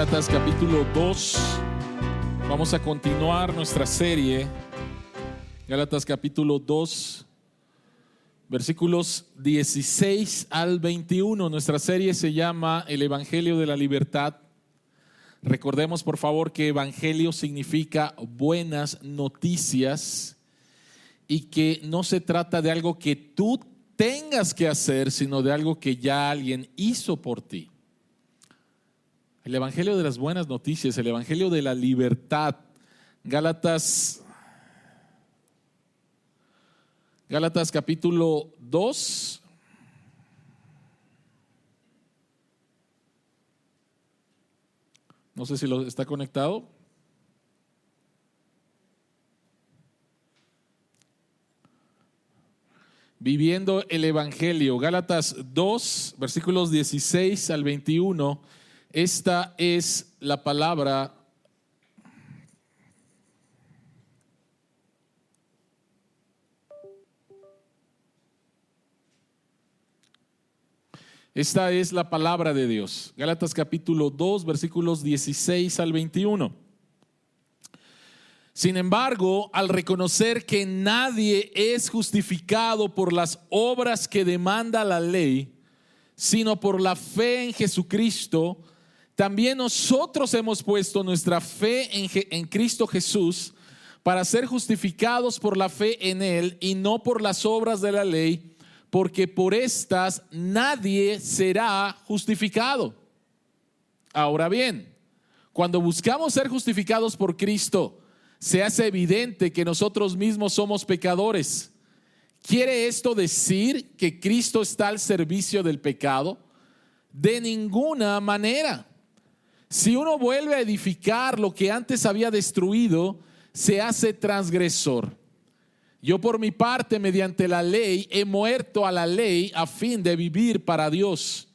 Gálatas capítulo 2. Vamos a continuar nuestra serie. Gálatas capítulo 2, versículos 16 al 21. Nuestra serie se llama El Evangelio de la Libertad. Recordemos por favor que evangelio significa buenas noticias y que no se trata de algo que tú tengas que hacer, sino de algo que ya alguien hizo por ti. El evangelio de las buenas noticias, el evangelio de la libertad. Gálatas capítulo 2. No sé si lo está conectado. Viviendo el evangelio. Gálatas 2, versículos 16 al 21. Esta es la palabra de Dios. Gálatas capítulo 2, versículos 16 al 21. Sin embargo, al reconocer que nadie es justificado por las obras que demanda la ley, sino por la fe en Jesucristo, también nosotros hemos puesto nuestra fe en Cristo Jesús para ser justificados por la fe en Él y no por las obras de la ley, porque por estas nadie será justificado. Ahora bien, cuando buscamos ser justificados por Cristo, se hace evidente que nosotros mismos somos pecadores. ¿Quiere esto decir que Cristo está al servicio del pecado? De ninguna manera. Si uno vuelve a edificar lo que antes había destruido, se hace transgresor. Yo por mi parte, mediante la ley, he muerto a la ley a fin de vivir para Dios.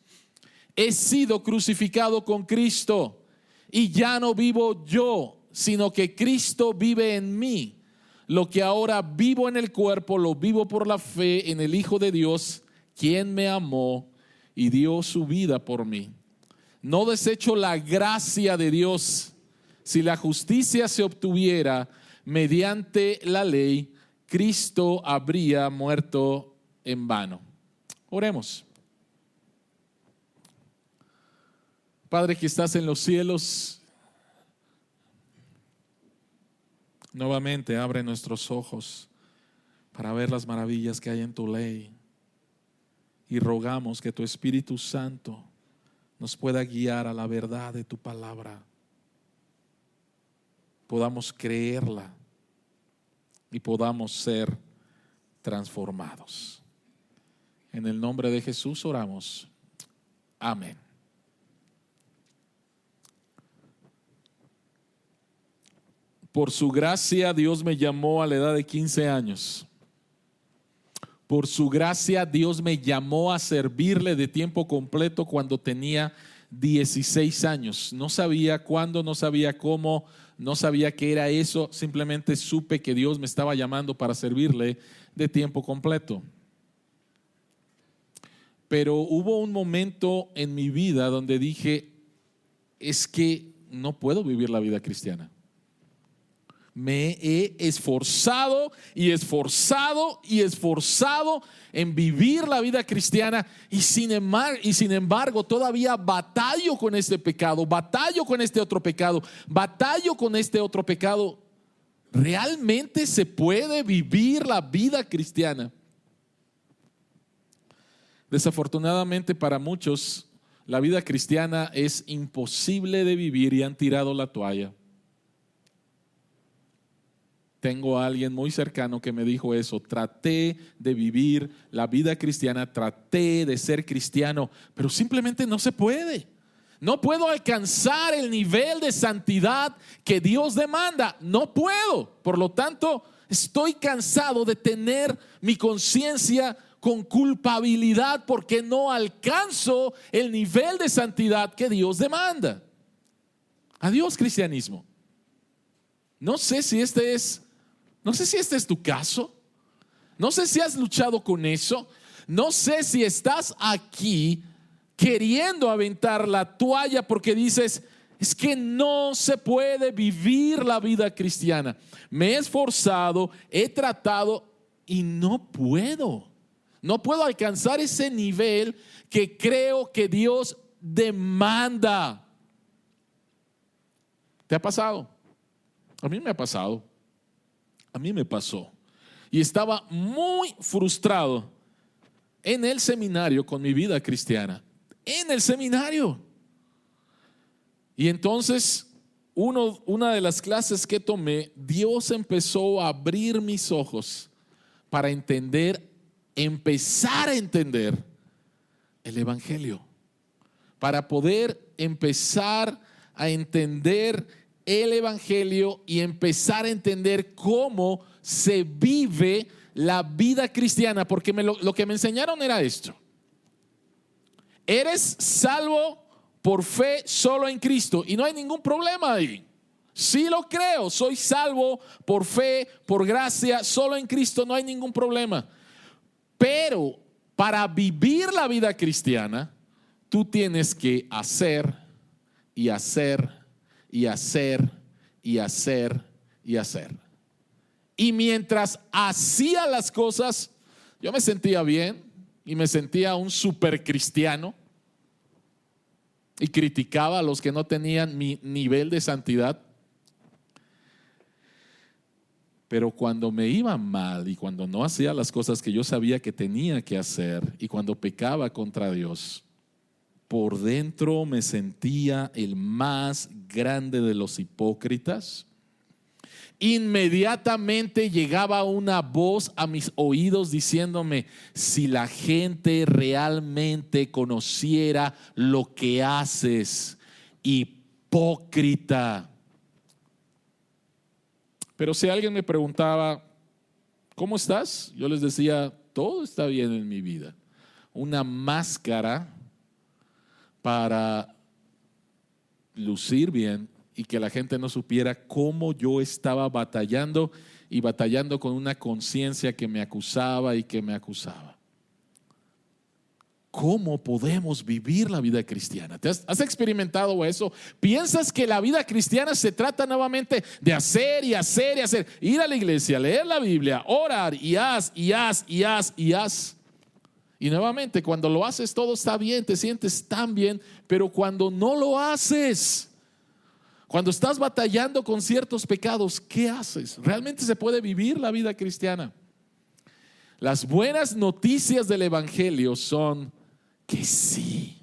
He sido crucificado con Cristo y ya no vivo yo, sino que Cristo vive en mí. Lo que ahora vivo en el cuerpo, lo vivo por la fe en el Hijo de Dios, quien me amó y dio su vida por mí. No desecho la gracia de Dios. Si la justicia se obtuviera mediante la ley, Cristo habría muerto en vano. Oremos. Padre que estás en los cielos, nuevamente abre nuestros ojos para ver las maravillas que hay en tu ley y rogamos que tu Espíritu Santo nos pueda guiar a la verdad de tu palabra, podamos creerla y podamos ser transformados. En el nombre de Jesús oramos. Amén. Por su gracia Dios me llamó a la edad de 15 años. Por su gracia Dios me llamó a servirle de tiempo completo cuando tenía 16 años. No sabía cuándo, no sabía cómo, no sabía qué era eso. Simplemente supe que Dios me estaba llamando para servirle de tiempo completo. Pero hubo un momento en mi vida donde dije, es que no puedo vivir la vida cristiana. Me he esforzado en vivir la vida cristiana y sin embargo todavía batallo con este pecado, batallo con este otro pecado. ¿Realmente se puede vivir la vida cristiana? Desafortunadamente para muchos la vida cristiana es imposible de vivir y han tirado la toalla. Tengo a alguien muy cercano que me dijo eso. Traté de vivir la vida cristiana, traté de ser cristiano, pero simplemente no se puede. No puedo alcanzar el nivel de santidad que Dios demanda. No puedo. Por lo tanto, estoy cansado de tener mi conciencia con culpabilidad porque no alcanzo el nivel de santidad que Dios demanda. Adiós, cristianismo. No sé si este es tu caso. No sé si has luchado con eso. No sé si estás aquí queriendo aventar la toalla porque dices, Es que no se puede vivir la vida cristiana. Me he esforzado, he tratado y no puedo. No puedo alcanzar ese nivel que creo que Dios demanda. ¿Te ha pasado? A mí me ha pasado. A mí me pasó. Y estaba muy frustrado en el seminario con mi vida cristiana. En el seminario. Y entonces, una de las clases que tomé, Dios empezó a abrir mis ojos para empezar a entender el Evangelio. Para poder empezar a entender el Evangelio y empezar a entender cómo se vive la vida cristiana. Porque lo que me enseñaron era esto: eres salvo por fe solo en Cristo, y no hay ningún problema ahí. Sí lo creo, soy salvo por fe, por gracia, solo en Cristo, no hay ningún problema. Pero para vivir la vida cristiana, tú tienes que hacer y hacer y hacer y hacer y hacer. Y mientras hacía las cosas, yo me sentía bien y me sentía un super cristiano. Y criticaba a los que no tenían mi nivel de santidad. Pero cuando me iba mal y cuando no hacía las cosas que yo sabía que tenía que hacer y cuando pecaba contra Dios, por dentro me sentía el más grande de los hipócritas. Inmediatamente llegaba una voz a mis oídos diciéndome: si la gente realmente conociera lo que haces, hipócrita. Pero si alguien me preguntaba: ¿cómo estás? Yo les decía: todo está bien en mi vida. Una máscara para lucir bien y que la gente no supiera cómo yo estaba batallando y batallando con una conciencia que me acusaba y que me acusaba. ¿Cómo podemos vivir la vida cristiana? ¿Has experimentado eso? ¿Piensas que la vida cristiana se trata nuevamente de hacer y hacer y hacer? Ir a la iglesia, leer la Biblia, orar y haz y haz y haz y haz. Y nuevamente, cuando lo haces todo está bien, te sientes tan bien, pero cuando no lo haces, cuando estás batallando con ciertos pecados, ¿qué haces? ¿Realmente se puede vivir la vida cristiana? Las buenas noticias del Evangelio son que sí.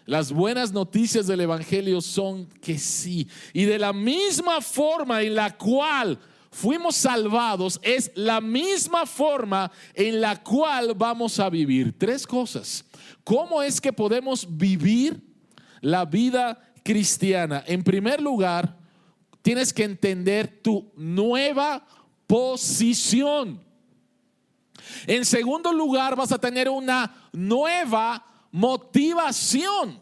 Las buenas noticias del Evangelio son que sí. Y de la misma forma en la cual fuimos salvados, es la misma forma en la cual vamos a vivir. Tres cosas. ¿Cómo es que podemos vivir la vida cristiana? En primer lugar, tienes que entender tu nueva posición. En segundo lugar, vas a tener una nueva motivación.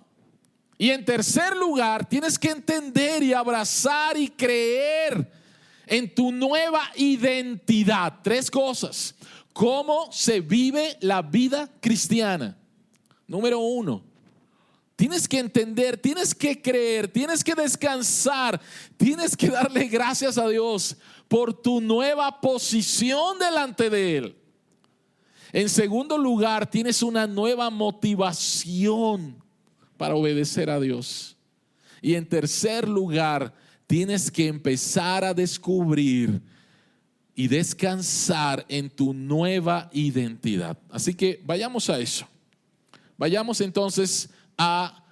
Y en tercer lugar, tienes que entender y abrazar y creer en tu nueva identidad. Tres cosas. ¿Cómo se vive la vida cristiana? Número uno, tienes que entender, tienes que creer, tienes que descansar, tienes que darle gracias a Dios por tu nueva posición delante de Él. En segundo lugar, tienes una nueva motivación para obedecer a Dios. Y en tercer lugar, tienes que empezar a descubrir y descansar en tu nueva identidad. Así que vayamos a eso. Vayamos entonces a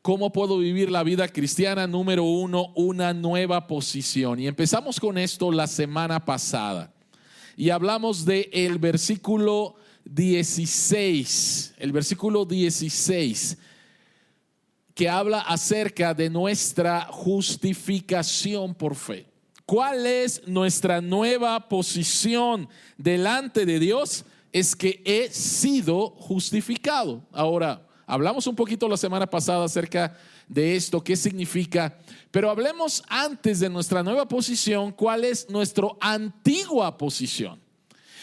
cómo puedo vivir la vida cristiana. Número uno, una nueva posición. Y empezamos con esto la semana pasada. Y hablamos del versículo 16. El versículo 16. Que habla acerca de nuestra justificación por fe. ¿Cuál es nuestra nueva posición delante de Dios? Es que he sido justificado. Ahora, hablamos un poquito la semana pasada acerca de esto, qué significa, pero hablemos antes de nuestra nueva posición, cuál es nuestra antigua posición.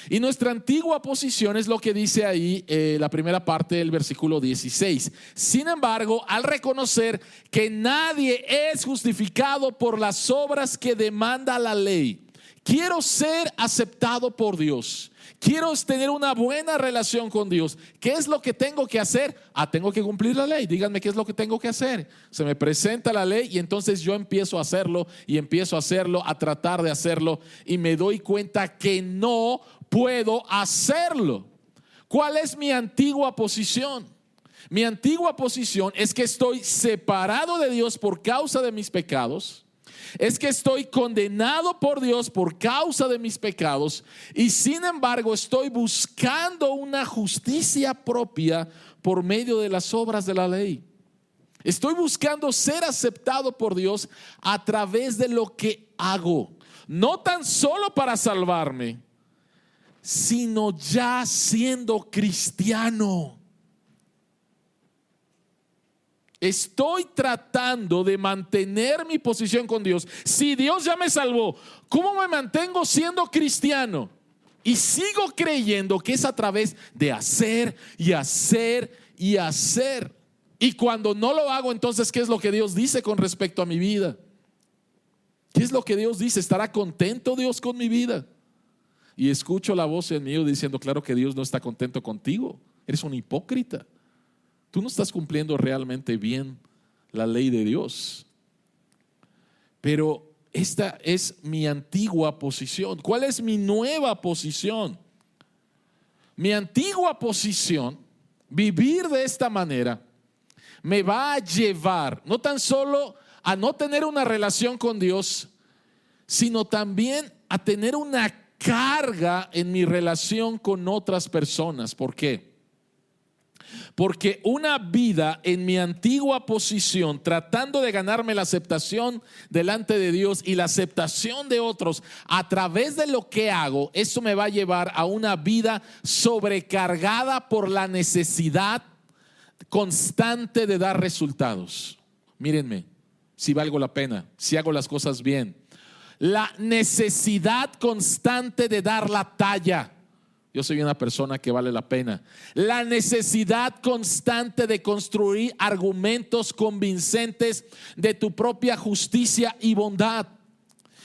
Y nuestra antigua posición es lo que dice ahí la primera parte del versículo 16. Sin embargo, al reconocer que nadie es justificado por las obras que demanda la ley, quiero ser aceptado por Dios. Quiero tener una buena relación con Dios. ¿Qué es lo que tengo que hacer? Tengo que cumplir la ley. Díganme qué es lo que tengo que hacer. Se me presenta la ley y entonces yo empiezo a hacerlo y empiezo a hacerlo, a tratar de hacerlo, y me doy cuenta que no puedo hacerlo. ¿Cuál es mi antigua posición? Mi antigua posición es que estoy separado de Dios por causa de mis pecados. Es que estoy condenado por Dios por causa de mis pecados, y sin embargo estoy buscando una justicia propia por medio de las obras de la ley. Estoy buscando ser aceptado por Dios a través de lo que hago, no tan solo para salvarme, sino ya siendo cristiano. Estoy tratando de mantener mi posición con Dios. Si Dios ya me salvó, ¿cómo me mantengo siendo cristiano? Y sigo creyendo que es a través de hacer y hacer y hacer. Y cuando no lo hago, entonces, ¿qué es lo que Dios dice con respecto a mi vida? ¿Qué es lo que Dios dice? ¿Estará contento Dios con mi vida? Y escucho la voz en mí diciendo, claro que Dios no está contento contigo. Eres un hipócrita. Tú no estás cumpliendo realmente bien la ley de Dios. Pero esta es mi antigua posición. ¿Cuál es mi nueva posición? Mi antigua posición, vivir de esta manera, me va a llevar no tan solo a no tener una relación con Dios, sino también a tener una carga en mi relación con otras personas. ¿Por qué? Porque una vida en mi antigua posición, tratando de ganarme la aceptación delante de Dios y la aceptación de otros a través de lo que hago, eso me va a llevar a una vida sobrecargada por la necesidad constante de dar resultados. Mírenme, si valgo la pena, si hago las cosas bien. La necesidad constante de dar la talla. Yo soy una persona que vale la pena. La necesidad constante de construir argumentos convincentes de tu propia justicia y bondad.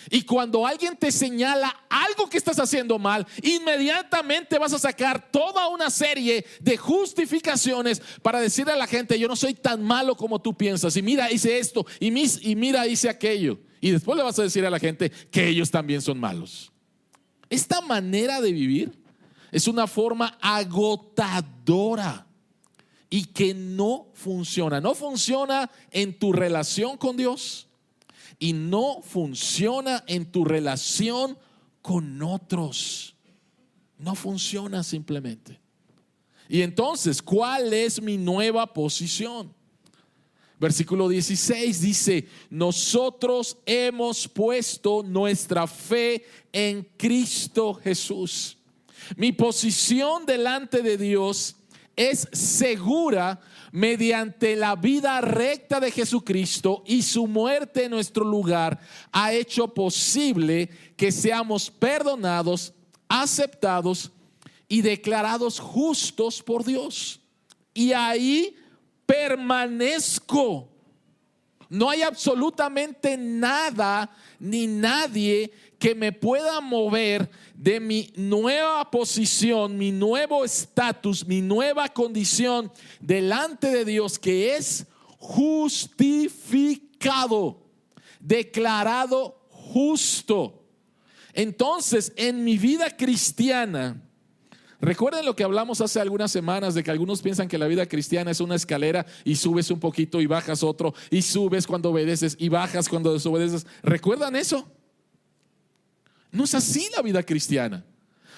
Y cuando alguien te señala algo que estás haciendo mal, inmediatamente vas a sacar toda una serie de justificaciones para decirle a la gente: yo no soy tan malo como tú piensas, y mira, hice esto, y mira, hice aquello. Y después le vas a decir a la gente que ellos también son malos. Esta manera de vivir es una forma agotadora y que no funciona. No funciona en tu relación con Dios y no funciona en tu relación con otros. No funciona simplemente. Y entonces, ¿cuál es mi nueva posición? Versículo 16 dice: nosotros hemos puesto nuestra fe en Cristo Jesús. Mi posición delante de Dios es segura mediante la vida recta de Jesucristo, y su muerte en nuestro lugar ha hecho posible que seamos perdonados, aceptados y declarados justos por Dios. Y ahí permanezco. No hay absolutamente nada ni nadie que me pueda mover de mi nueva posición, mi nuevo estatus, mi nueva condición delante de Dios, que es justificado, declarado justo. Entonces, en mi vida cristiana, recuerden lo que hablamos hace algunas semanas, de que algunos piensan que la vida cristiana es una escalera y subes un poquito y bajas otro, y subes cuando obedeces y bajas cuando desobedeces. ¿Recuerdan eso? No es así la vida cristiana.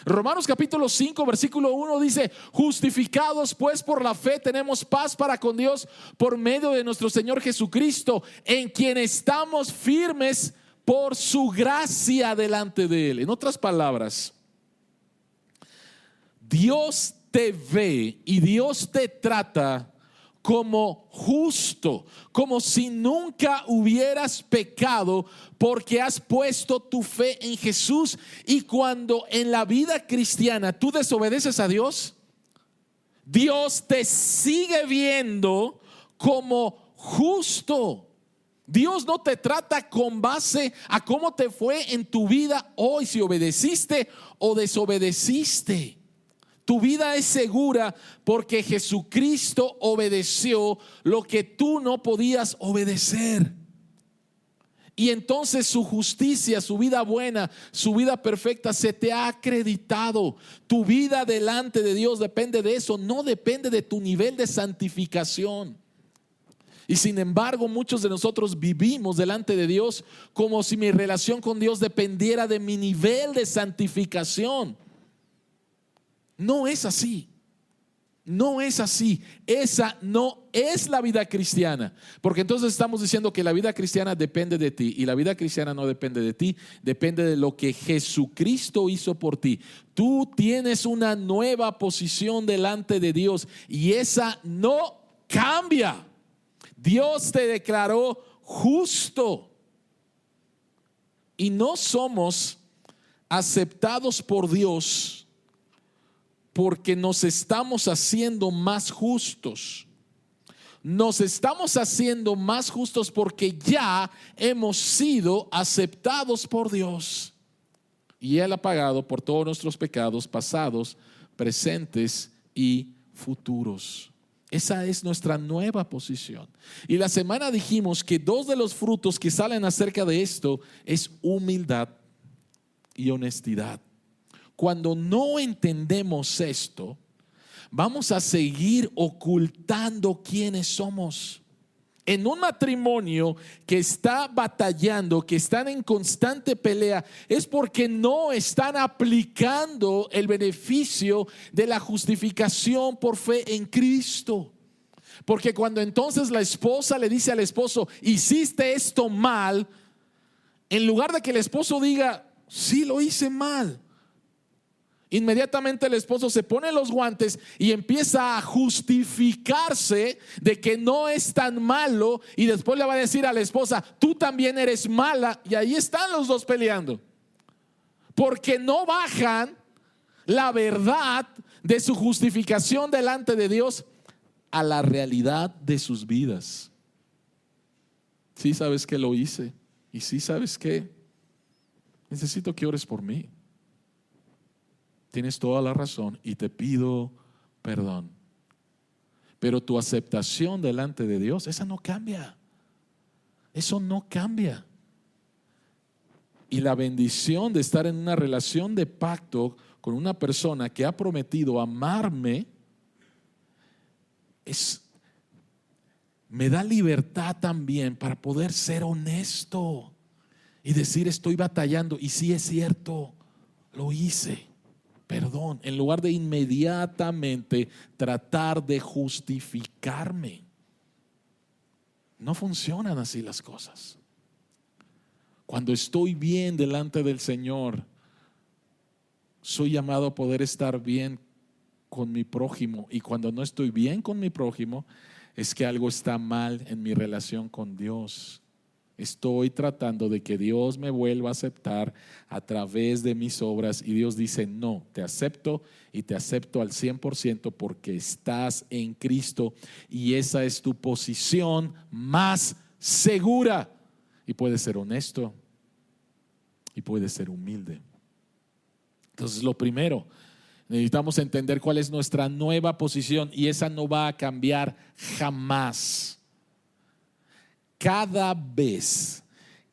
Romanos capítulo 5 versículo 1 dice: justificados pues por la fe tenemos paz para con Dios por medio de nuestro Señor Jesucristo, en quien estamos firmes por su gracia delante de Él. En otras palabras, Dios te ve y Dios te trata como justo, como si nunca hubieras pecado, porque has puesto tu fe en Jesús. Y cuando en la vida cristiana tú desobedeces a Dios, Dios te sigue viendo como justo. Dios no te trata con base a cómo te fue en tu vida hoy, si obedeciste o desobedeciste. Tu vida es segura porque Jesucristo obedeció lo que tú no podías obedecer. Y entonces su justicia, su vida buena, su vida perfecta se te ha acreditado. Tu vida delante de Dios depende de eso, no depende de tu nivel de santificación. Y sin embargo, muchos de nosotros vivimos delante de Dios como si mi relación con Dios dependiera de mi nivel de santificación. No es así. No es así. Esa no es la vida cristiana. Porque entonces estamos diciendo que la vida cristiana depende de ti. Y la vida cristiana no depende de ti, depende de lo que Jesucristo hizo por ti. Tú tienes una nueva posición delante de Dios y esa no cambia. Dios te declaró justo. Y no somos aceptados por Dios porque nos estamos haciendo más justos. Nos estamos haciendo más justos porque ya hemos sido aceptados por Dios. Y Él ha pagado por todos nuestros pecados pasados, presentes y futuros. Esa es nuestra nueva posición. Y la semana dijimos que dos de los frutos que salen acerca de esto es humildad y honestidad. Cuando no entendemos esto, vamos a seguir ocultando quiénes somos. En un matrimonio que está batallando, que están en constante pelea, es porque no están aplicando el beneficio de la justificación por fe en Cristo. Porque cuando entonces la esposa le dice al esposo, hiciste esto mal, en lugar de que el esposo diga, sí, lo hice mal, inmediatamente el esposo se pone los guantes y empieza a justificarse de que no es tan malo, y después le va a decir a la esposa, tú también eres mala, y ahí están los dos peleando, porque no bajan la verdad de su justificación delante de Dios a la realidad de sus vidas. Sí, sabes que lo hice, y sí, sabes que necesito que ores por mí. Tienes toda la razón y te pido perdón. Pero tu aceptación delante de Dios, esa no cambia. Eso no cambia. Y la bendición de estar en una relación de pacto con una persona que ha prometido amarme, me da libertad también para poder ser honesto y decir, estoy batallando, y sí es cierto, lo hice. Perdón, en lugar de inmediatamente tratar de justificarme. No funcionan así las cosas. Cuando estoy bien delante del Señor, soy llamado a poder estar bien con mi prójimo. Y cuando no estoy bien con mi prójimo, es que algo está mal en mi relación con Dios. Estoy tratando de que Dios me vuelva a aceptar a través de mis obras, y Dios dice, no, te acepto, y te acepto al 100% porque estás en Cristo, y esa es tu posición más segura. Y puedes ser honesto y puedes ser humilde. Entonces, lo primero, necesitamos entender cuál es nuestra nueva posición, y esa no va a cambiar jamás. Cada vez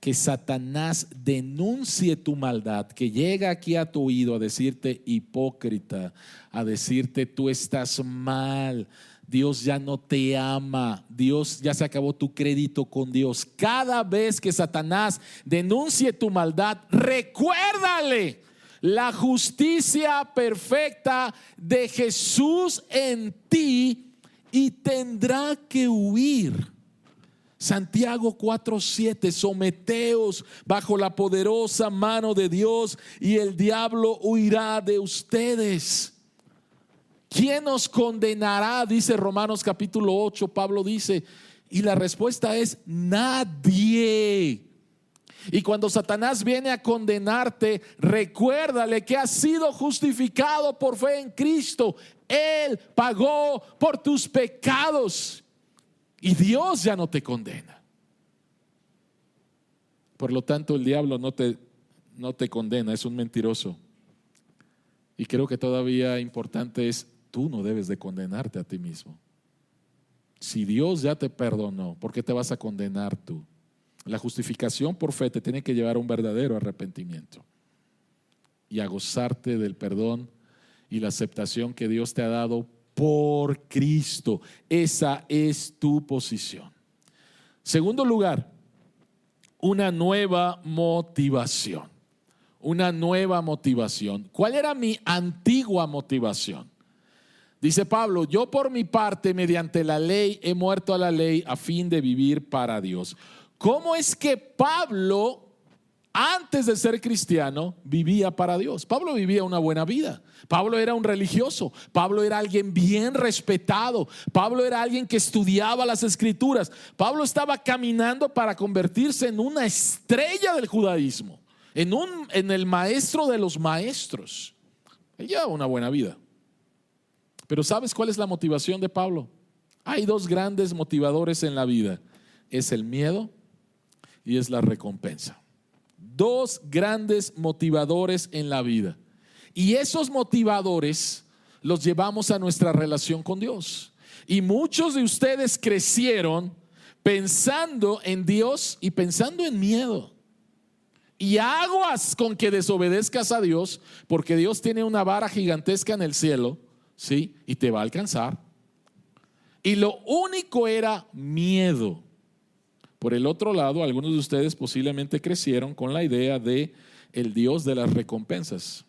que Satanás denuncie tu maldad, que llega aquí a tu oído a decirte hipócrita, a decirte tú estás mal, Dios ya no te ama, Dios ya se acabó tu crédito con Dios. Cada vez que Satanás denuncie tu maldad, recuérdale la justicia perfecta de Jesús en ti y tendrá que huir. Santiago 4:7, someteos bajo la poderosa mano de Dios y el diablo huirá de ustedes. ¿quién nos condenará? Dice Romanos capítulo 8, Pablo dice, y la respuesta es nadie. Y cuando Satanás viene a condenarte, recuérdale que has sido justificado por fe en Cristo. Él pagó por tus pecados y Dios ya no te condena. Por lo tanto, el diablo no te condena, es un mentiroso. Y creo que todavía importante es, tú no debes de condenarte a ti mismo. Si Dios ya te perdonó, ¿por qué te vas a condenar tú? La justificación por fe te tiene que llevar a un verdadero arrepentimiento y a gozarte del perdón y la aceptación que Dios te ha dado por Cristo. Esa es tu posición. Segundo lugar, una nueva motivación. Una nueva motivación. ¿Cuál era mi antigua motivación? Dice Pablo, yo por mi parte, mediante la ley, he muerto a la ley a fin de vivir para Dios. ¿Cómo es que Pablo, antes de ser cristiano, vivía para Dios? Pablo vivía una buena vida. Pablo era un religioso. Pablo era alguien bien respetado. Pablo era alguien que estudiaba las escrituras. Pablo estaba caminando para convertirse en una estrella del judaísmo, en el maestro de los maestros. Él llevaba una buena vida. Pero ¿sabes cuál es la motivación de Pablo? Hay dos grandes motivadores en la vida. Es el miedo y es la recompensa. Dos grandes motivadores en la vida. Y esos motivadores los llevamos a nuestra relación con Dios. Y muchos de ustedes crecieron pensando en Dios y pensando en miedo. Y aguas con que desobedezcas a Dios, porque Dios tiene una vara gigantesca en el cielo, ¿sí? Y te va a alcanzar. Y lo único era miedo. Por el otro lado, algunos de ustedes posiblemente crecieron con la idea de el Dios de las recompensas.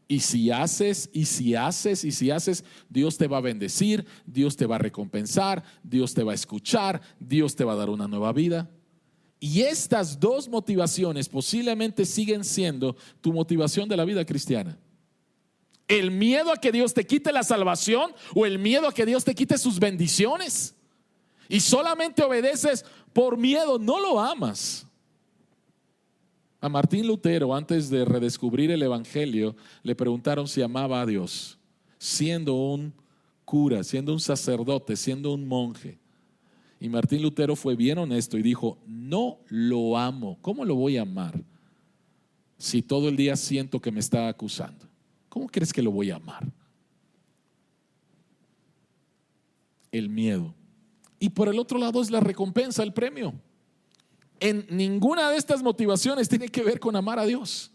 Y si haces, Dios te va a bendecir, Dios te va a recompensar, Dios te va a escuchar, Dios te va a dar una nueva vida. Y estas dos motivaciones posiblemente siguen siendo tu motivación de la vida cristiana. El miedo a que Dios te quite la salvación o el miedo a que Dios te quite sus bendiciones. Y solamente obedeces por miedo, no lo amas. A Martín Lutero, antes de redescubrir el evangelio, le preguntaron si amaba a Dios, siendo un cura, siendo un sacerdote, siendo un monje. Y Martín Lutero fue bien honesto y dijo, no lo amo. ¿Cómo lo voy a amar si todo el día siento que me está acusando? ¿Cómo crees que lo voy a amar? El miedo. Y por el otro lado es la recompensa, el premio. En ninguna de estas motivaciones tiene que ver con amar a Dios.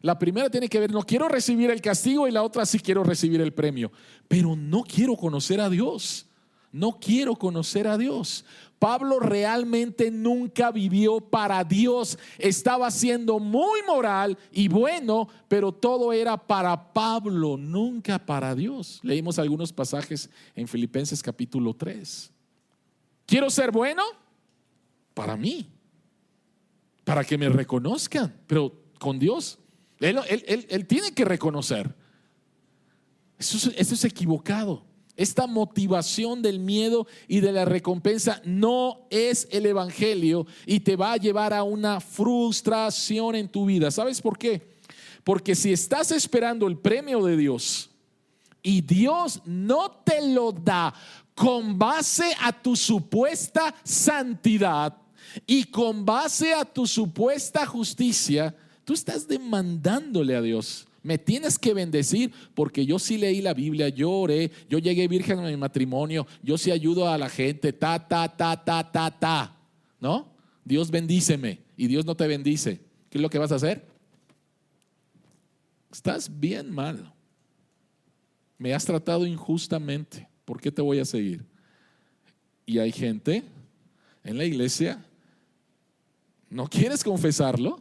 La primera tiene que ver, no quiero recibir el castigo, y la otra sí quiero recibir el premio. Pero no quiero conocer a Dios. No quiero conocer a Dios. Pablo realmente nunca vivió para Dios. Estaba siendo muy moral y bueno, pero todo era para Pablo, nunca para Dios. Leímos algunos pasajes en Filipenses capítulo 3. ¿Quiero ser bueno? Para mí, para que me reconozcan, pero con Dios, Él tiene que reconocer. Eso es equivocado. Esta motivación del miedo y de la recompensa no es el evangelio y te va a llevar a una frustración en tu vida. ¿Sabes por qué? Porque si estás esperando el premio de Dios y Dios no te lo da con base a tu supuesta santidad y con base a tu supuesta justicia, tú estás demandándole a Dios. Me tienes que bendecir porque yo sí leí la Biblia, yo oré, yo llegué virgen a mi matrimonio, yo sí ayudo a la gente, ¿no? Dios bendíceme y Dios no te bendice. ¿Qué es lo que vas a hacer? Estás bien mal. Me has tratado injustamente. ¿Por qué te voy a seguir? Y hay gente en la iglesia, no quieres confesarlo,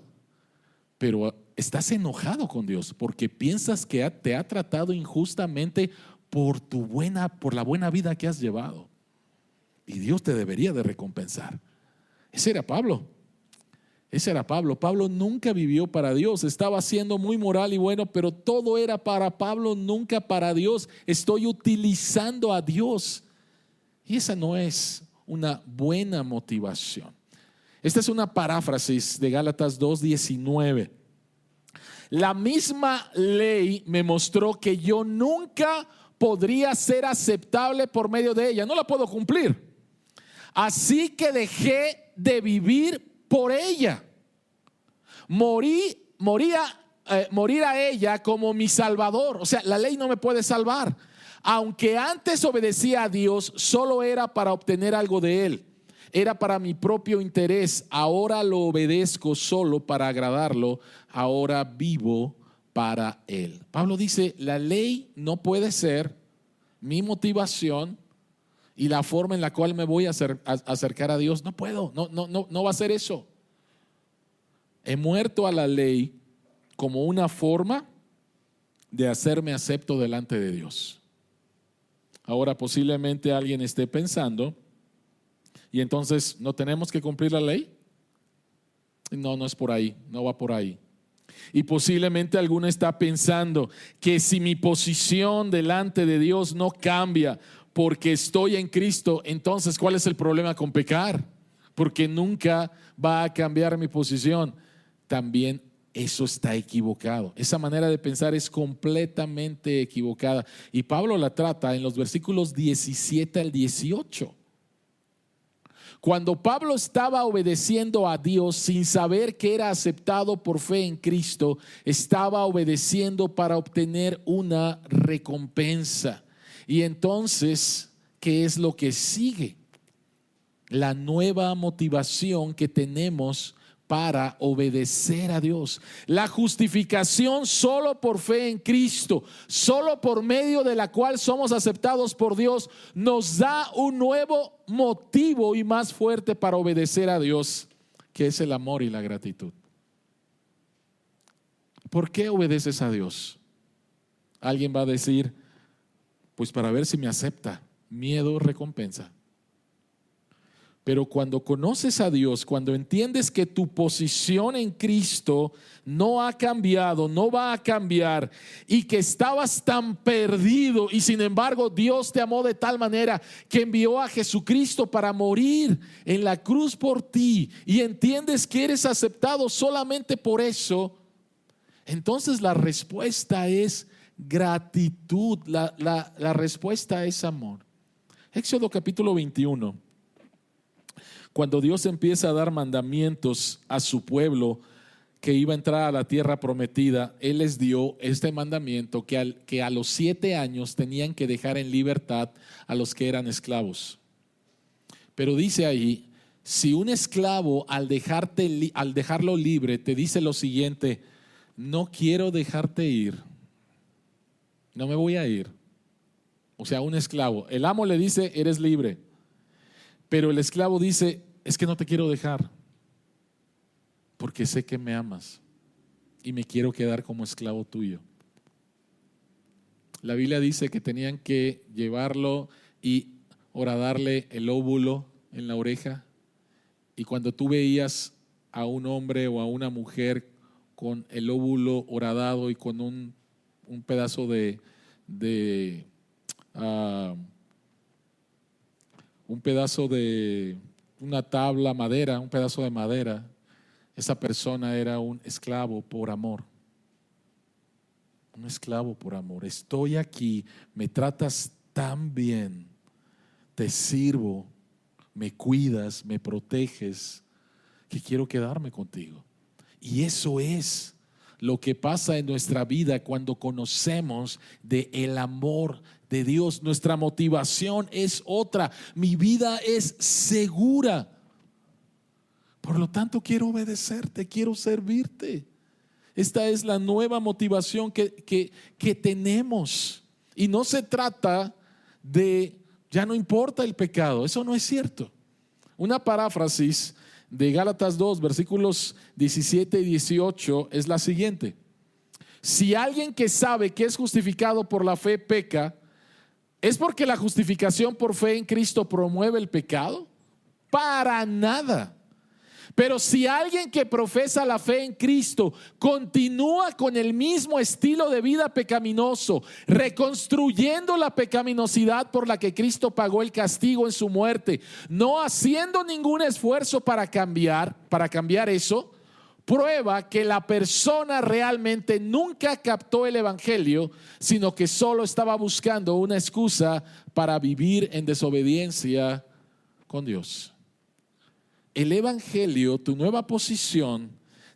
pero estás enojado con Dios porque piensas que te ha tratado injustamente por la buena vida que has llevado. Y Dios te debería de recompensar. Ese era Pablo. Ese era Pablo. Pablo nunca vivió para Dios. Estaba siendo muy moral y bueno, pero todo era para Pablo, nunca para Dios. Estoy utilizando a Dios. Y esa no es una buena motivación. Esta es una paráfrasis de Gálatas 2:19. La misma ley me mostró que yo nunca podría ser aceptable por medio de ella. No la puedo cumplir. Así que dejé de vivir por ella. Morir a ella como mi salvador. O sea, la ley no me puede salvar. Aunque antes obedecía a Dios, solo era para obtener algo de Él. Era para mi propio interés. Ahora lo obedezco solo para agradarlo. Ahora vivo para Él. Pablo dice, la ley no puede ser mi motivación y la forma en la cual me voy a acercar a Dios. No puedo, no va a ser eso. He muerto a la ley como una forma de hacerme acepto delante de Dios. Ahora posiblemente alguien esté pensando, y entonces ¿no tenemos que cumplir la ley? No es por ahí, no va por ahí. Y posiblemente alguno está pensando que si mi posición delante de Dios no cambia porque estoy en Cristo, entonces ¿cuál es el problema con pecar? Porque nunca va a cambiar mi posición. También eso está equivocado. Esa manera de pensar es completamente equivocada. Y Pablo la trata en los versículos 17 al 18. Cuando Pablo estaba obedeciendo a Dios sin saber que era aceptado por fe en Cristo, estaba obedeciendo para obtener una recompensa. Y entonces, ¿qué es lo que sigue? La nueva motivación que tenemos para obedecer a Dios. La justificación solo por fe en Cristo, solo por medio de la cual somos aceptados por Dios, nos da un nuevo motivo y más fuerte para obedecer a Dios, que es el amor y la gratitud. ¿Por qué obedeces a Dios? Alguien va a decir, pues para ver si me acepta. Miedo, recompensa. Pero cuando conoces a Dios, cuando entiendes que tu posición en Cristo no ha cambiado, no va a cambiar, y que estabas tan perdido y sin embargo Dios te amó de tal manera que envió a Jesucristo para morir en la cruz por ti, y entiendes que eres aceptado solamente por eso, entonces la respuesta es gratitud, la respuesta es amor. Éxodo capítulo 21. Cuando Dios empieza a dar mandamientos a su pueblo que iba a entrar a la tierra prometida, Él les dio este mandamiento que a los 7 años tenían que dejar en libertad a los que eran esclavos. Pero dice ahí, si un esclavo al dejarlo libre te dice lo siguiente, no quiero dejarte ir, no me voy a ir. O sea, un esclavo, el amo le dice, eres libre. Pero el esclavo dice, es que no te quiero dejar porque sé que me amas y me quiero quedar como esclavo tuyo. La Biblia dice que tenían que llevarlo y horadarle el óvulo en la oreja, y cuando tú veías a un hombre o a una mujer con el óvulo horadado y con un pedazo un pedazo de una tabla, madera, un pedazo de madera, esa persona era un esclavo por amor. Un esclavo por amor. Estoy aquí, me tratas tan bien, te sirvo, me cuidas, me proteges, que quiero quedarme contigo. Y eso es lo que pasa en nuestra vida cuando conocemos de el amor de Dios. Nuestra motivación es otra. Mi vida es segura. Por lo tanto, quiero obedecerte, quiero servirte. Esta es la nueva motivación que tenemos. Y no se trata de, ya no importa el pecado. Eso no es cierto. Una paráfrasis de Gálatas 2, versículos 17 y 18 es la siguiente. Si alguien que sabe que es justificado por la fe peca, ¿es porque la justificación por fe en Cristo promueve el pecado? Para nada. Pero si alguien que profesa la fe en Cristo continúa con el mismo estilo de vida pecaminoso, reconstruyendo la pecaminosidad por la que Cristo pagó el castigo en su muerte, no haciendo ningún esfuerzo para cambiar eso, prueba que la persona realmente nunca captó el evangelio, sino que solo estaba buscando una excusa para vivir en desobediencia con Dios. El evangelio, tu nueva posición,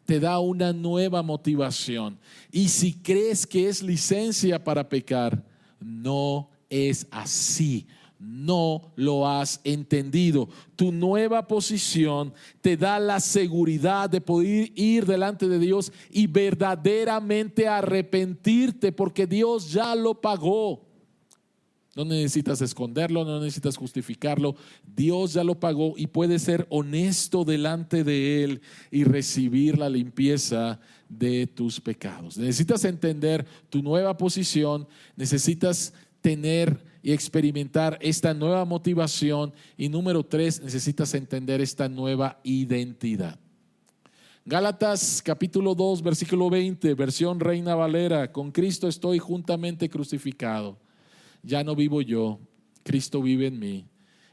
te da una nueva motivación. Y si crees que es licencia para pecar, no es así. No lo has entendido. Tu nueva posición te da la seguridad de poder ir delante de Dios y verdaderamente arrepentirte, porque Dios ya lo pagó. No necesitas esconderlo, no necesitas justificarlo. Dios ya lo pagó y puedes ser honesto delante de Él y recibir la limpieza de tus pecados. Necesitas entender tu nueva posición, necesitas tener y experimentar esta nueva motivación. Y número 3, necesitas entender esta nueva identidad. Gálatas capítulo 2, versículo 20, versión Reina Valera: con Cristo estoy juntamente crucificado. Ya no vivo yo, Cristo vive en mí.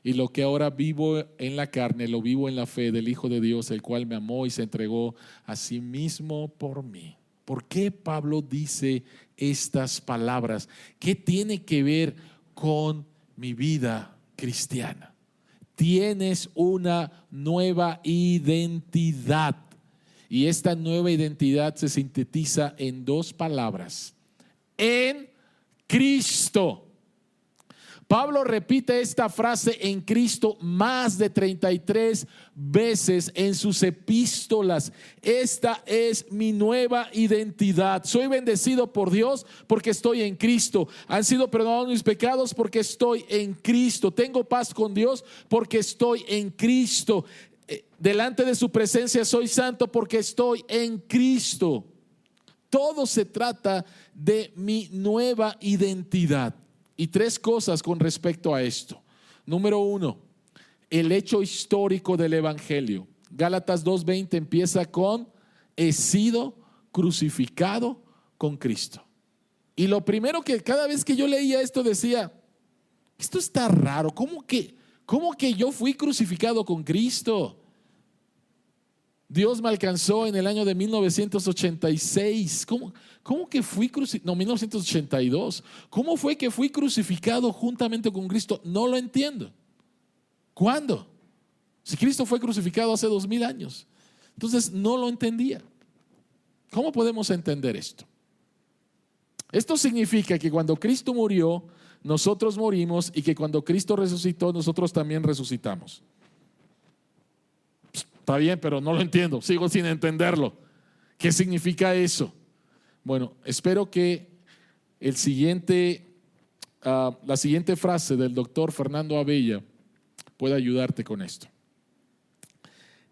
Y lo que ahora vivo en la carne, lo vivo en la fe del Hijo de Dios, el cual me amó y se entregó a sí mismo por mí. ¿Por qué Pablo dice estas palabras? ¿Qué tiene que ver con mi vida cristiana? Tienes una nueva identidad. Y esta nueva identidad se sintetiza en 2 palabras: en Cristo. Pablo repite esta frase en Cristo más de 33 veces en sus epístolas. Esta es mi nueva identidad. Soy bendecido por Dios porque estoy en Cristo. Han sido perdonados mis pecados porque estoy en Cristo. Tengo paz con Dios porque estoy en Cristo. Delante de su presencia soy santo porque estoy en Cristo. Todo se trata de mi nueva identidad. Y 3 cosas con respecto a esto. Número 1, el hecho histórico del evangelio. Gálatas 2:20 empieza con: he sido crucificado con Cristo. Y lo primero que cada vez que yo leía esto decía: esto está raro. ¿Cómo que yo fui crucificado con Cristo? Dios me alcanzó en el año de 1986. ¿Cómo que fui crucificado? No, 1982. ¿Cómo fue que fui crucificado juntamente con Cristo? No lo entiendo. ¿Cuándo? Si Cristo fue crucificado hace 2000 años. Entonces no lo entendía. ¿Cómo podemos entender esto? Esto significa que cuando Cristo murió, nosotros morimos, y que cuando Cristo resucitó, nosotros también resucitamos. Está bien, pero no lo entiendo, sigo sin entenderlo. ¿Qué significa eso? Bueno, espero que la siguiente frase del doctor Fernando Abella pueda ayudarte con esto.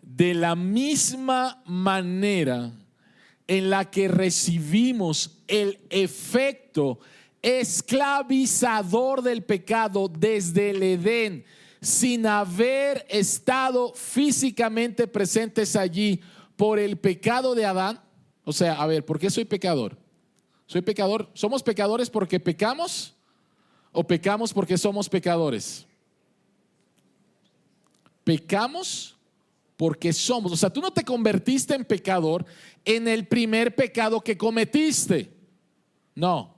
De la misma manera en la que recibimos el efecto esclavizador del pecado desde el Edén, sin haber estado físicamente presentes allí por el pecado de Adán. O sea, a ver, ¿por qué soy pecador? ¿Soy pecador? ¿Somos pecadores porque pecamos o pecamos porque somos pecadores? Pecamos porque somos. O sea, tú no te convertiste en pecador en el primer pecado que cometiste. No.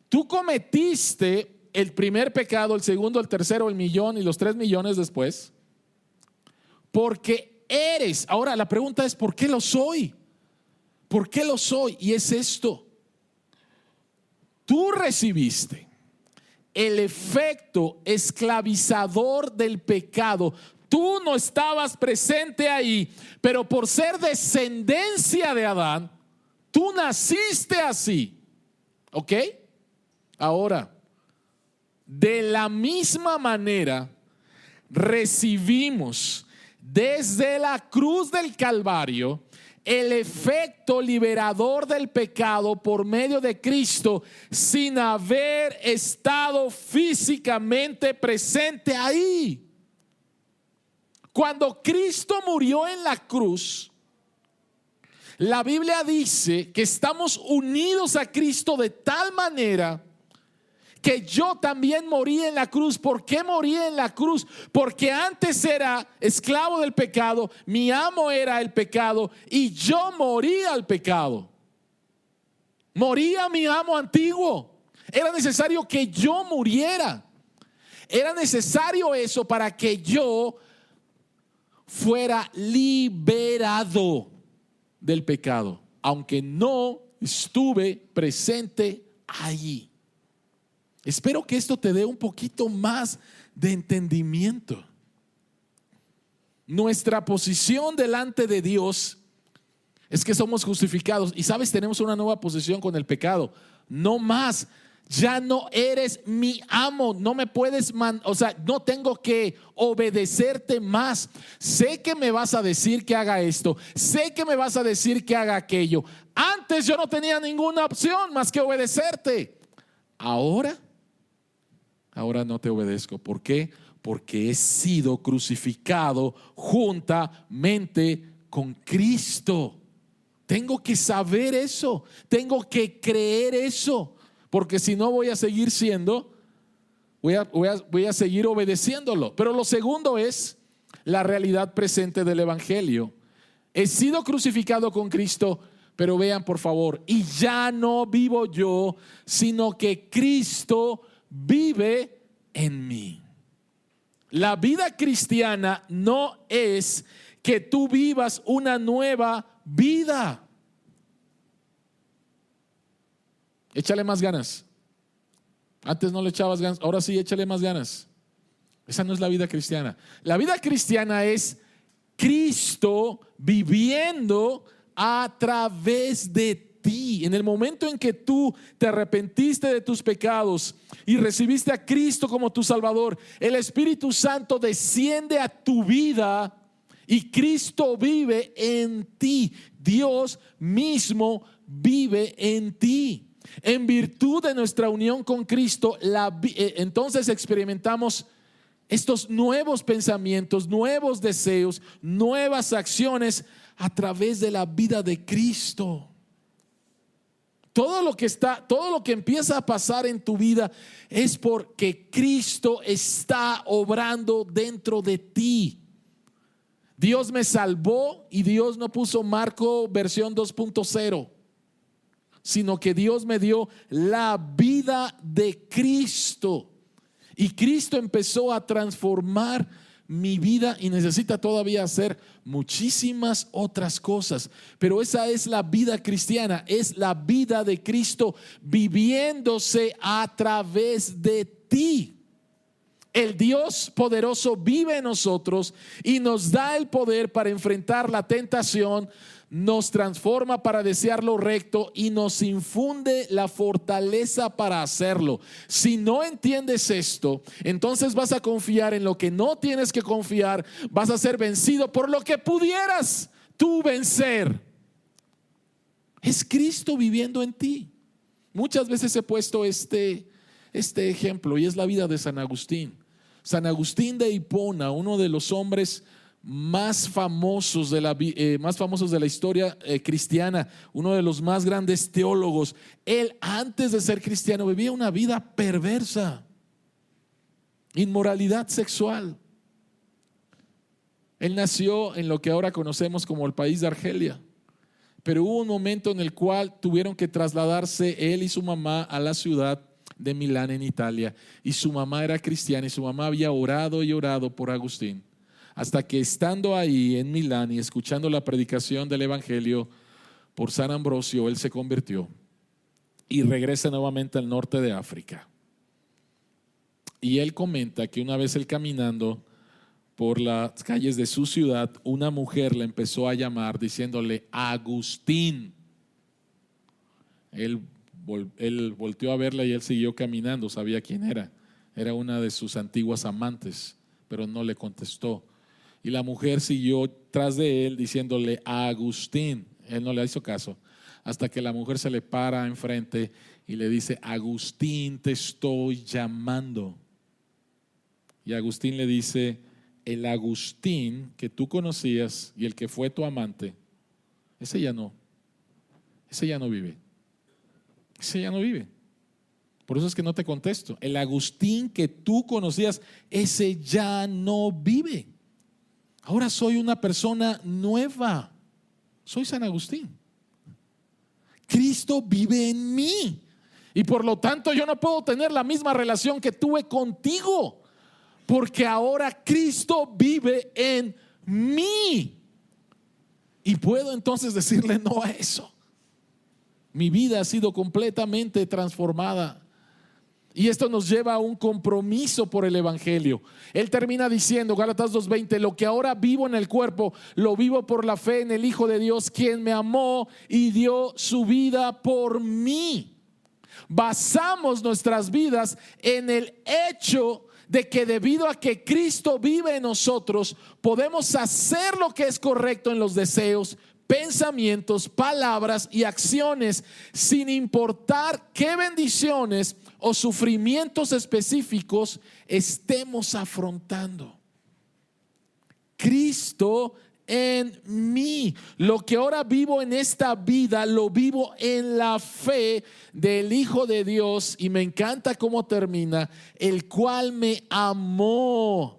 Tú cometiste el primer pecado, el segundo, el tercero, el millón y los 3 millones después, porque eres. Ahora la pregunta es: ¿por qué lo soy? ¿Por qué lo soy? Y es esto: tú recibiste el efecto esclavizador del pecado. Tú no estabas presente ahí, pero por ser descendencia de Adán, tú naciste así. ¿Ok? Ahora, de la misma manera, recibimos desde la cruz del Calvario el efecto liberador del pecado por medio de Cristo, sin haber estado físicamente presente ahí. Cuando Cristo murió en la cruz, la Biblia dice que estamos unidos a Cristo de tal manera que yo también morí en la cruz. ¿Por qué morí en la cruz? Porque antes era esclavo del pecado, mi amo era el pecado y yo morí al pecado. Moría mi amo antiguo. Era necesario que yo muriera. Era necesario eso para que yo fuera liberado del pecado, aunque no estuve presente allí. Espero que esto te dé un poquito más de entendimiento. Nuestra posición delante de Dios es que somos justificados. Y sabes, tenemos una nueva posición con el pecado. No más, ya no eres mi amo. No me puedes, no tengo que obedecerte más. Sé que me vas a decir que haga esto. Sé que me vas a decir que haga aquello. Antes yo no tenía ninguna opción más que obedecerte. Ahora no te obedezco. ¿Por qué? Porque he sido crucificado juntamente con Cristo. Tengo que saber eso, tengo que creer eso, porque si no voy a seguir voy a seguir obedeciéndolo. Pero lo segundo es la realidad presente del Evangelio. He sido crucificado con Cristo, pero vean por favor, y ya no vivo yo, sino que Cristo vive en mí. La vida cristiana no es que tú vivas una nueva vida. Échale más ganas. Antes no le echabas ganas, ahora sí, échale más ganas. Esa no es la vida cristiana. La vida cristiana es Cristo viviendo a través de ti. En el momento en que tú te arrepentiste de tus pecados y recibiste a Cristo como tu Salvador, el Espíritu Santo desciende a tu vida y Cristo vive en ti. Dios mismo vive en ti. En virtud de nuestra unión con Cristo, entonces experimentamos estos nuevos pensamientos, nuevos deseos, nuevas acciones a través de la vida de Cristo. Todo lo que empieza a pasar en tu vida es porque Cristo está obrando dentro de ti. Dios me salvó y Dios no puso Marco versión 2.0, sino que Dios me dio la vida de Cristo. Y Cristo empezó a transformar mi vida y necesita todavía hacer muchísimas otras cosas. Pero esa es la vida cristiana, es la vida de Cristo viviéndose a través de ti. El Dios poderoso vive en nosotros y nos da el poder para enfrentar la tentación, nos transforma para desear lo recto y nos infunde la fortaleza para hacerlo. Si no entiendes esto, entonces vas a confiar en lo que no tienes que confiar, vas a ser vencido por lo que pudieras tú vencer. Es Cristo viviendo en ti. Muchas veces he puesto este ejemplo y es la vida de San Agustín. San Agustín de Hipona, uno de los hombres más famosos de la historia cristiana, uno de los más grandes teólogos. Él, antes de ser cristiano, vivía una vida perversa, inmoralidad sexual. Él nació en lo que ahora conocemos como el país de Argelia, pero hubo un momento en el cual tuvieron que trasladarse él y su mamá a la ciudad de Milán en Italia, y su mamá era cristiana y su mamá había orado y orado por Agustín, hasta que estando ahí en Milán y escuchando la predicación del Evangelio por San Ambrosio, él se convirtió y regresa nuevamente al norte de África. Y él comenta que una vez él caminando por las calles de su ciudad, una mujer le empezó a llamar diciéndole Agustín. Él volteó a verla y él siguió caminando, sabía quién era. Era una de sus antiguas amantes, pero no le contestó. Y la mujer siguió tras de él diciéndole Agustín. Él no le hizo caso, hasta que la mujer se le para enfrente y le dice Agustín, te estoy llamando. Y Agustín le dice, el Agustín que tú conocías y el que fue tu amante, ese ya no vive. Ese ya no vive. Por eso es que no te contesto. El Agustín que tú conocías, ese ya no vive. Ahora soy una persona nueva. Soy San Agustín. Cristo vive en mí. Y por lo tanto yo no puedo tener la misma relación que tuve contigo, porque ahora Cristo vive en mí. Y puedo entonces decirle no a eso. Mi vida ha sido completamente transformada. Y esto nos lleva a un compromiso por el Evangelio. Él termina diciendo, Gálatas 2:20, lo que ahora vivo en el cuerpo, lo vivo por la fe en el Hijo de Dios, quien me amó y dio su vida por mí. Basamos nuestras vidas en el hecho de que debido a que Cristo vive en nosotros, podemos hacer lo que es correcto en los deseos, pensamientos, palabras y acciones, sin importar qué bendiciones o sufrimientos específicos estemos afrontando. Cristo en mí. Lo que ahora vivo en esta vida, lo vivo en la fe del Hijo de Dios. Y me encanta cómo termina: el cual me amó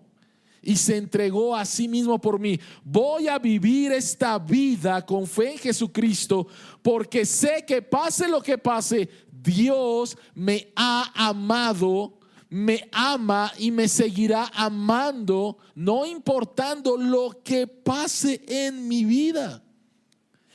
y se entregó a sí mismo por mí. Voy a vivir esta vida con fe en Jesucristo, porque sé que pase lo que pase, Dios me ha amado, me ama y me seguirá amando, no importando lo que pase en mi vida.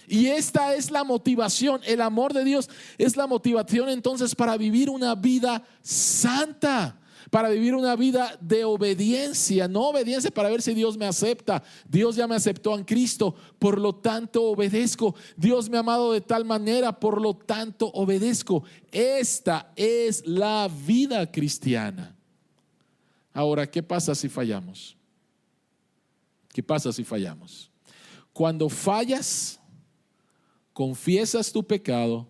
Y esta es la motivación. El amor de Dios es la motivación entonces para vivir una vida santa, para vivir una vida de obediencia. No obediencia para ver si Dios me acepta. Dios ya me aceptó en Cristo, por lo tanto obedezco. Dios me ha amado de tal manera, por lo tanto obedezco. Esta es la vida cristiana. Ahora, ¿qué pasa si fallamos? ¿Qué pasa si fallamos? Cuando fallas, confiesas tu pecado,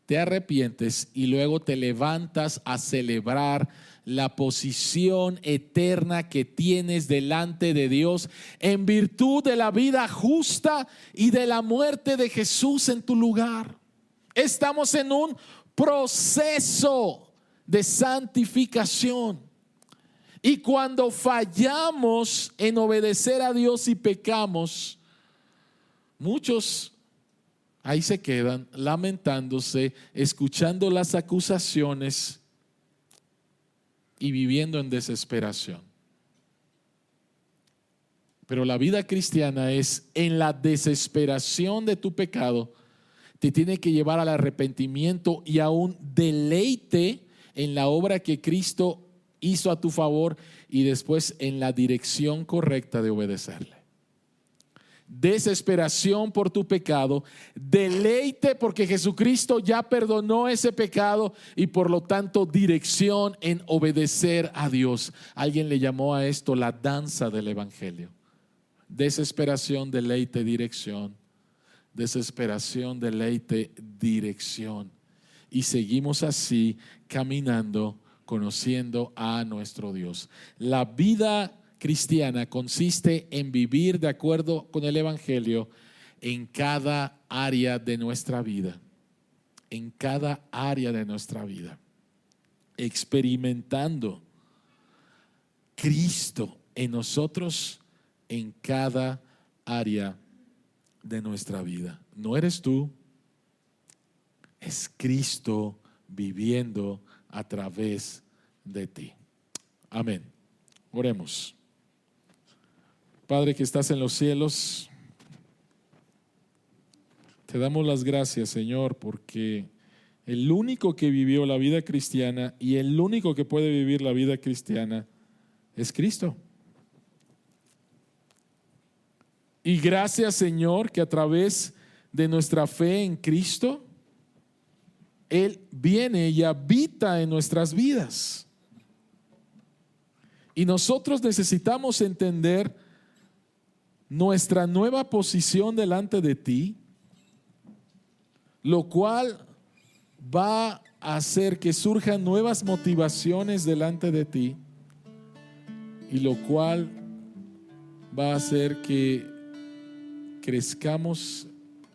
te arrepientes y luego te levantas a celebrar la posición eterna que tienes delante de Dios en virtud de la vida justa y de la muerte de Jesús en tu lugar. Estamos en un proceso de santificación. Y cuando fallamos en obedecer a Dios y pecamos, muchos ahí se quedan lamentándose, escuchando las acusaciones y viviendo en desesperación. Pero la vida cristiana es en la desesperación de tu pecado, te tiene que llevar al arrepentimiento y a un deleite en la obra que Cristo hizo a tu favor y después en la dirección correcta de obedecerle. Desesperación por tu pecado, deleite porque Jesucristo ya perdonó ese pecado y por lo tanto dirección en obedecer a Dios. Alguien le llamó a esto la danza del Evangelio. Desesperación, deleite, dirección. Desesperación, deleite, dirección. Y seguimos así caminando, conociendo a nuestro Dios. La vida cristiana consiste en vivir de acuerdo con el Evangelio en cada área de nuestra vida. En cada área de nuestra vida. Experimentando Cristo en nosotros en cada área de nuestra vida. No eres tú, es Cristo viviendo a través de ti. Amén. Oremos. Padre que estás en los cielos, te damos las gracias, Señor, porque el único que vivió la vida cristiana y el único que puede vivir la vida cristiana es Cristo. Y gracias, Señor, que a través de nuestra fe en Cristo, Él viene y habita en nuestras vidas. Y nosotros necesitamos entender nuestra nueva posición delante de ti, lo cual va a hacer que surjan nuevas motivaciones delante de ti y lo cual va a hacer que crezcamos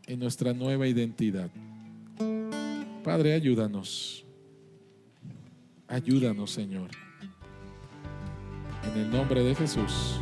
en nuestra nueva identidad. Padre, ayúdanos. Ayúdanos, Señor. En el nombre de Jesús.